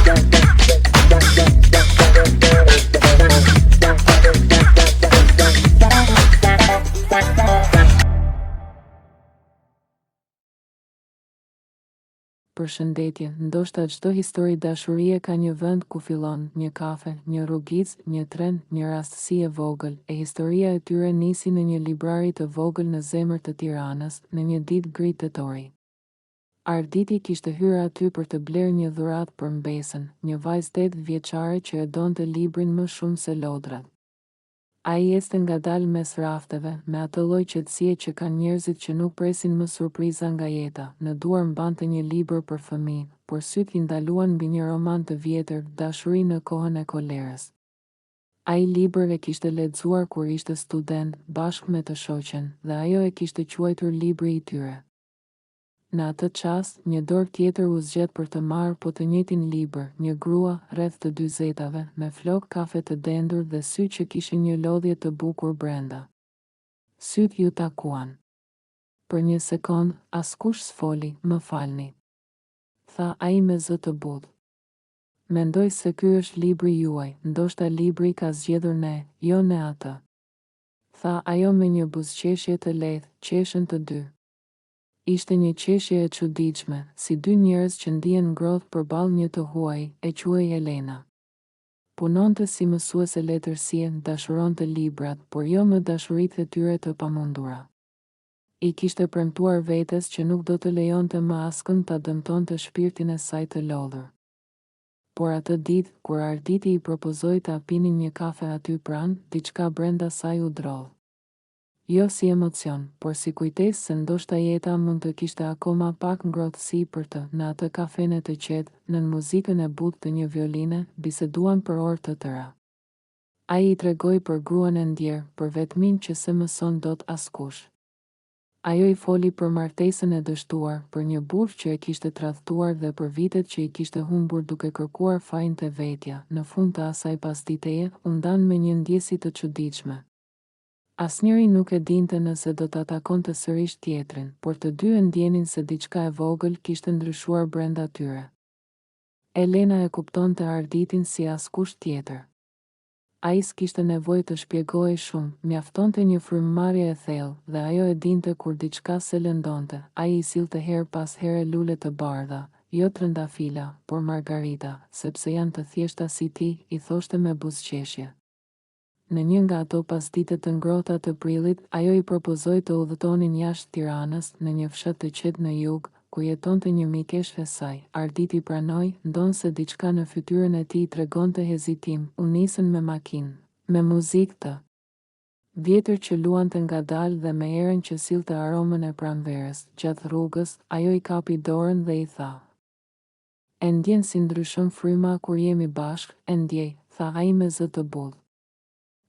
Përshëndetje, ndoshta çdo histori dashurie ka një vend ku fillon, një kafe, një rrugicë, një tren, një rastësi e vogël, e historia e tyre nisi në një librari të vogël në zemër të Tiranës, në një ditë gri tetori. Arditi kishte hyrë aty për të blerë një dhuratë për mbesën, një vajzë 8 vjeçare që e donte librin më shumë se lodrat. Ai ecte ngadalë mes rafteve, me atë lloj qetësie që kanë njerëzit që nuk presin më surpriza nga jeta. Në duar mbante një libër për fëmijë, por syt I ndaluan mbi një roman të vjetër, Dashuri në kohën e kolerës. Ai libër e kishte lexuar kur ishte student, bashkë me të shoqen, dhe ajo e kishte quajtur libri I tyre. Në atë çast, një dorë tjetër u zgjedh për të marrë po të njëjtin libër, një grua, rreth të 40-tave, me flokë kafe të dendur dhe sy që kishin një lodhje të bukur brenda. Syt ju takuan. Për një sekond, askush s'foli, më falni, tha ai me zë të butë. Mendoj se ky është libri juaj, ndoshta libri ka zgjedhur ne, jo ne atë, tha ajo me një buzëqeshje të lehtë, qeshën të dy. Ishte një qeshje e çuditshme, si dy njerëz që ndihen ngrohtë përballë një të huaj, e quhej Elena. Punonte si mësuese letërsie, dashuronte librat, por jo më dashuritë e tyre të pamundura. I kishte premtuar vetes që nuk do të lejonte më askënd ta dëmtonte shpirtin e saj të lodhur. Por atë ditë, kur Arditi I propozoi ta pinin një kafe aty pranë, diçka brenda saj u drodh. Jo si emocion, por si kujtesë se ndoshta jeta mund të kishte akoma pak ngrohtësi për të. Në atë kafene të qetë, nën muzikën e butë të një violine, biseduan për orë të tëra. Ai I tregoi për gruan e ndjer, për vetmin që se mëson dot askush. Ajo I foli për martesën e dështuar, për një burr që e kishte tradhtuar dhe për vitet që I kishte humbur duke kërkuar fajin te vetja. Në fund të asaj pasditeje, u ndan me një ndjesi të çuditshme. Asnjëri nuk e dinte nëse do ta takonte sërish tjetrin, por të dy e ndjenin se diçka e vogël kishte ndryshuar brenda tyre. Elena e kuptonte Arditin si askush tjetër. Ai s'kishte nevojë të shpjegohej shumë, mjaftonte një frymëmarrje e thellë, dhe ajo e dinte kur diçka se lëndonte. Ai I sillte her pas here lule të bardha, jo trëndafila, por margarita, sepse janë të thjeshta si ti, I thoshte me buzëqeshje. Në një nga ato pasditet të ngrohta të prillit, ajo I propozoi të udhëtonin jashtë Tiranës, në një fshat të qetë në jug, ku jetonte një mikeshë e saj. Arditi pranoi, ndonse diçka në fytyrën e tij I tregonte hezitim. U nisën me makinë, me muzikë të vjetër që luante ngadalë dhe me erën që sillte aromën e pranverës. Gjatë rrugës, ajo I kapi dorën dhe I tha: "E ndjen si ndryshon fryma kur jemi bashkë, e ndjej", tha ai me zë të butë.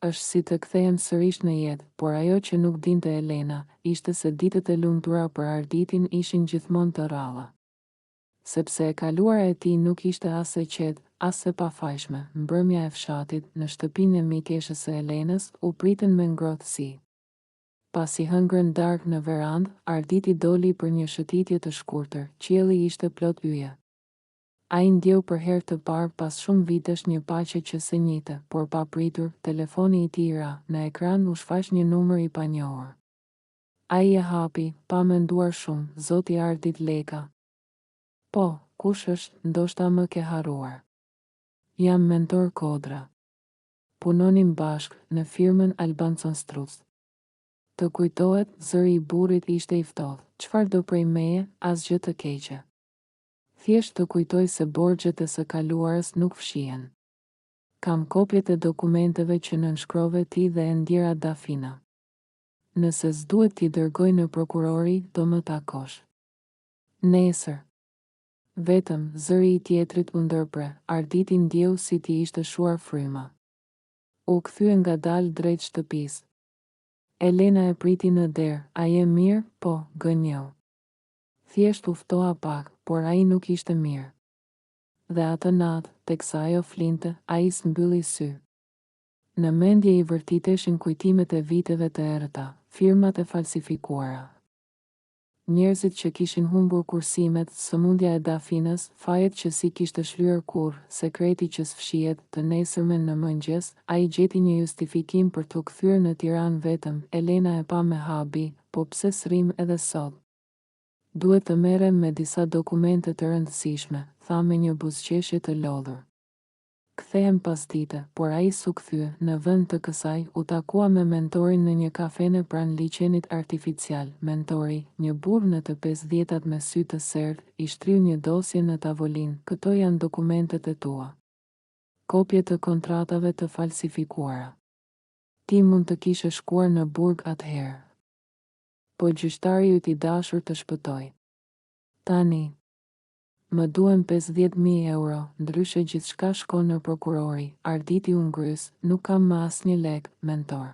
Është si të kthehem sërish në jetë, por ajo që nuk dinte Elena, ishte se ditët e lumtura për Arditin ishin gjithmonë të rralla. Sepse e kaluara e tij nuk ishte as e qetë, as e pafajshme. Mbrëmja e fshatit, në shtëpinë e mikeshës së Elenës, u pritën me ngrohtësi. Pasi hëngrën darkë në verandë, Arditi doli për një shëtitje të shkurtër. Qielli ishte plot yje. Ai ndjeu për herë të parë pas shumë vitesh një paqe që se njite, por pa pritur, telefoni I tij ra, në ekran u shfaq një numër I panjohur. Ai e hapi, pa menduar shumë, Zoti Ardit Leka. Po, kush është, ndoshta më ke harruar. Jam mentor Kodra. Punonim bashkë, në firmën Albanson Struc. Të kujtohet, zëri I burrit ishte I ftohtë. Çfarë do prej meje, asgjë të keqe. Thjesht të kujtoj se borxhet e së kaluarës nuk fshihen. Kam kopjet e dokumenteve që nënshkrove ti dhe e ndjera Dafina. Nëse s'duhet t'i dërgoj në prokurori, do më takosh. Nesër. Vetëm, zëri I tjetrit u ndërpre, Arditi ndjeu si t'i ishte shuar fryma. U kthye ngadalë drejt shtëpisë. Elena e priti në derë. A je mirë? Po, gënjeu. Thjesht u ftoha pak, por ai nuk ishte mirë. Dhe atë natë, teksa ajo flinte, ai s'mbylli sy. Në mendje I vërtiteshin kujtimet e viteve të errëta, firmat e falsifikuara. Njerëzit që kishin humbur kursimet, sëmundja e Dafinës, fajet që si kishte shlyer kurrë, sekreti që sfshihet, të nesërmen në mëngjes, ai gjeti një justifikim për t'u kthyer në Tiranë vetëm. Elena e pa me habi, po pse s'rrim edhe sot? Duhet të merrem me disa dokumente të rëndësishme, tha me një buzëqeshje të lodhur. Kthehem pas dite, por ai s'u kthye. Në vend të kësaj, u takua me mentorin në një kafene pranë liçenit artificial. Mentori, një burr në të 50-at me sy të serdh, i shtriu një dosje në tavolinë. Këto janë dokumentet e tua. Kopje të kontratave të falsifikuara. Ti mund të kishe shkuar në burg atëherë. Po gjyqtari yt i dashur të shpëtoi. Tani më duhen 50.000 euro, ndryshe gjithçka shkon në prokurori. Arditi u ngrys, nuk kam më asnjë lek, mentor.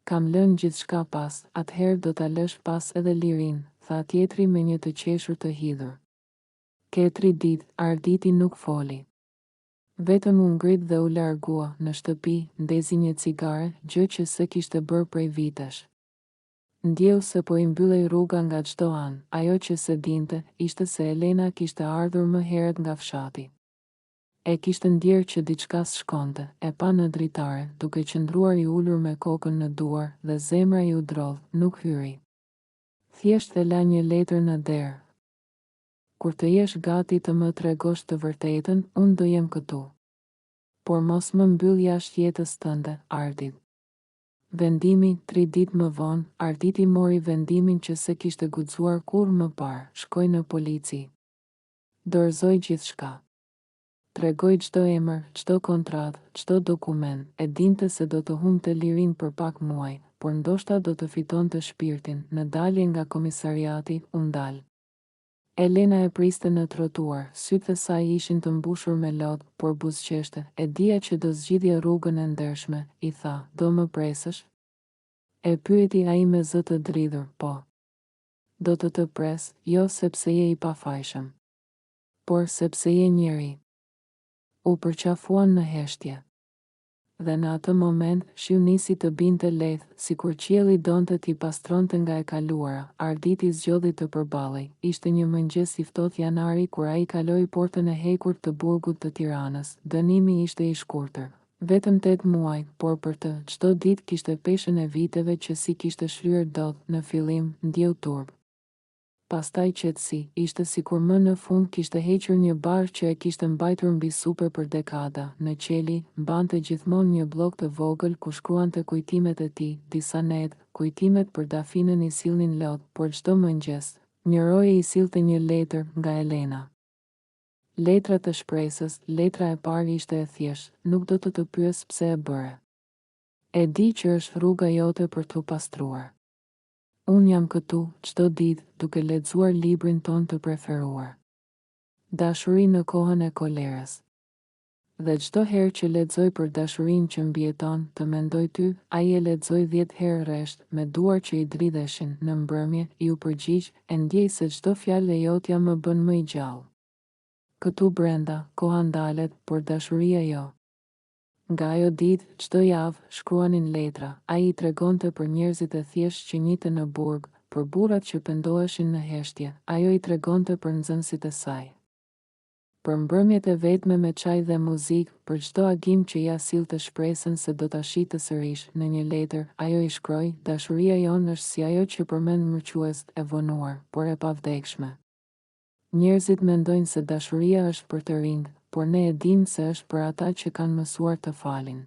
Kam lënë gjithçka pas, atëherë do ta lësh pas edhe lirinë, tha tjetri me një të qeshur të hidhur. Ketri ditë, Arditi nuk foli. Vetëm u ngrit dhe u largua. Në shtëpi, ndezi një cigare, gjë që se kishte bërë prej vitesh. Ndjeu se po i mbyllej rruga nga çdo anë. Ajo që se dinte, ishte se Elena kishte ardhur më herët nga fshati. E kishte ndjerë që diçka s'shkonte, e pa në dritare, duke qëndruar i ulur me kokën në duar, dhe zemra i u drodh, nuk hyri. Thjesht e la një letër në derë. Kur të jesh gati të më tregosh të vërtetën, unë do jem këtu. Por mos më mbyll jashtë jetës tënde, Ardit. Vendimi, 3 ditë më vonë, Arditi mori vendimin që se kishte guxuar kurrë më parë, shkoi në polici. Dorëzoi gjithçka. Tregoi çdo emër, çdo kontratë, çdo dokument, e dinte se do të humbte lirinë për pak muaj, por ndoshta do të fitonte shpirtin. Në dalje nga komisariati, u ndal. Elena e priste në trotuar, sytë e saj ishin të mbushur me lodh, por buzëqeshte. E dija që do zgjidhje rrugën e ndershme, i tha, do më presësh? E pyeti ai me zë të dridhur, po. Do të pres, jo sepse je i pafajshëm, por sepse je njeri. U përqafuan në heshtje. Dhe në atë moment, shiu nisi të binte lehtë, sikur qielli donte t'i pastronte nga e kaluara. Arditi zgjodhi të përballej. Ishte një mëngjes i ftohtë janari kur ai kaloi portën e hekur të burgut të Tiranës. Dënimi ishte i shkurtër. Vetëm 8 muaj, por për të, çdo ditë kishte peshën e viteve që si kishte shlyer dot. Në fillim, ndjeu turp. Pastaj qetësi, ishte sikur më në fund kishte hequr një barë që e kishte mbajtur mbi supe për dekada. Në qeli, mbante gjithmonë një blok të vogël ku shkruante kujtimet e tij, disa net, kujtimet për Dafinën i sillnin lot, por çdo mëngjes, një roje i sillte një letër nga Elena. Letra të shpresës, letra e parë ishte e thjeshtë, nuk do të pyes pse e bëre. E di që është rruga jote për t'u pastruar. Unë jam këtu, çdo ditë, duke lexuar librin ton të preferuar. Dashuri në kohën e kolerës. Dhe çdo herë që lexoj për dashurinë që mbieton, të mendoj ty, ai e lexoi 10 herë rresht, me duar që i dridheshin. Në mbrëmje, i u përgjigj, e ndjej se çdo fjalë e jotja më bën më i gjallë. Këtu brenda, koha ndalet, por dashuria jo. Nga ajo ditë, çdo javë, shkruanin letra. Ai i tregonte për njerëzit e thjeshtë që njiten në burg, për burrat që pendoheshin në heshtje. Ajo i tregonte për nxënësit e saj. Për mbrëmjet e vetme me çaj dhe muzikë, për çdo agim që ja sillte shpresën se do ta shitë sërish. Në një letër, ajo i shkroi, dashuria jonë është si ajo që përmend mërquest, e vonuar, por e pavdekshme. Njerëzit mendojnë se dashuria është për të rinjtë, por ne e dimë se është për ata që kanë mësuar të falin.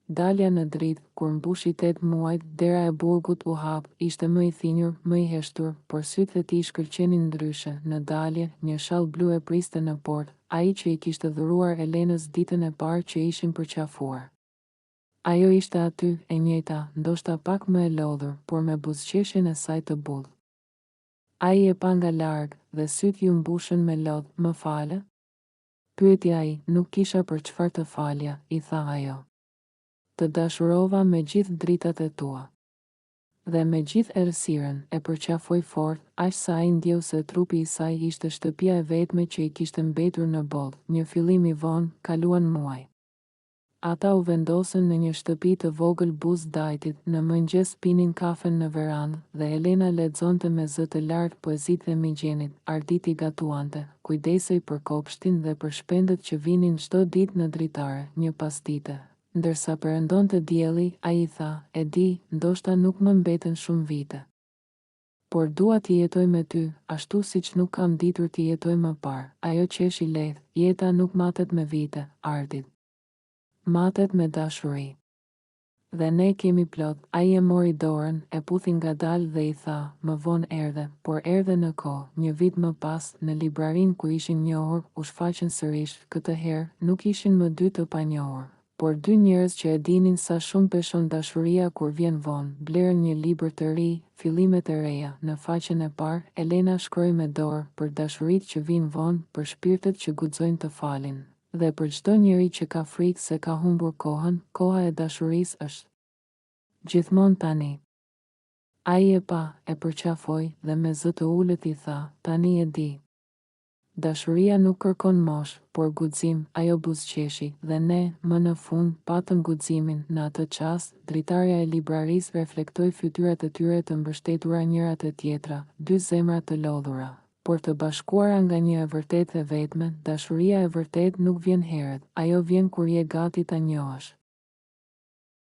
Dalja në dritë, kur mbushi 8 muajt, dera e burgut u hap, ishte më i thinjur, më i heshtur, por sytë e tij shkëlqenin ndryshe. Në dalje, një shall blu e priste në portë, ai që i kishte dhuruar Elenës ditën e parë që ishin përqafuar. Ajo ishte aty, e njëjta, ndoshta pak më e lodhur, por me buzëqeshjen e saj të bullë. Ai e pa nga larg, dhe sytë ju mbushën me lodh, më fale? Pyeti ai, nuk kisha për çfarë të falja, i tha ajo. Të dashurova me gjithë dritat e tua. Dhe me gjithë errësirën, e përqafoi fort, aq sa ai ndjeu se trupi i saj ishte shtëpia e vetme që i kishte mbetur në botë. Një fillim i vonë, kaluan muaj. Ata u vendosën në një shtëpi të vogël buz dajtit, në mëngjes pinin kafen në verandë dhe Elena lexonte me zë të lartë poezitë e Migjenit, Arditi gatuante, kujdesej për kopshtin dhe për shpendët që vinin çdo ditë në dritare, një pas dite. Ndërsa perëndonte dielli, ai i tha, e di, ndoshta nuk më mbeten shumë vite. Por dua t'i jetoj me ty, ashtu siç nuk kam ditur t'i jetoj më parë. Ajo qeshi lehtë, jeta nuk matet me vite, Ardit. Matet me dashuri. Dhe ne kemi plot. Ai e mori dorën, e puthi ngadalë dhe i tha, më vonë erdhe, por erdhe në kohë. Një vit më pas, në librarin ku ishin njohur, u shfaqën sërish. Këtë herë nuk ishin më dy të panjohur, por dy njerëz që e dinin sa shumë peshon dashuria kur vjen vonë. Blerën një libër të ri, Fillimet e reja. Në faqen e parë, Elena shkroi me dorë për dashuritë që vijnë vonë, për shpirtet që guxojnë të falin. Dhe për çdo njeri që ka frikë se ka humbur kohën, koha e dashurisë është gjithmonë tani. Ai e pa, e përqafoi dhe me zë të ulët i tha, tani e di. Dashuria nuk kërkon moshë, por guxim, ajo buzëqeshi, dhe ne, më në fund, patëm guximin. Në atë çast, dritarja e librarisë reflektoi fytyrat e tyre të mbështetura njëra te tjetra, dy zemra të lodhura, por të bashkuara nga një e vërtetë e vetme. Dashuria e vërtetë nuk vjen herët, ajo vjen kur je gati ta njohësh.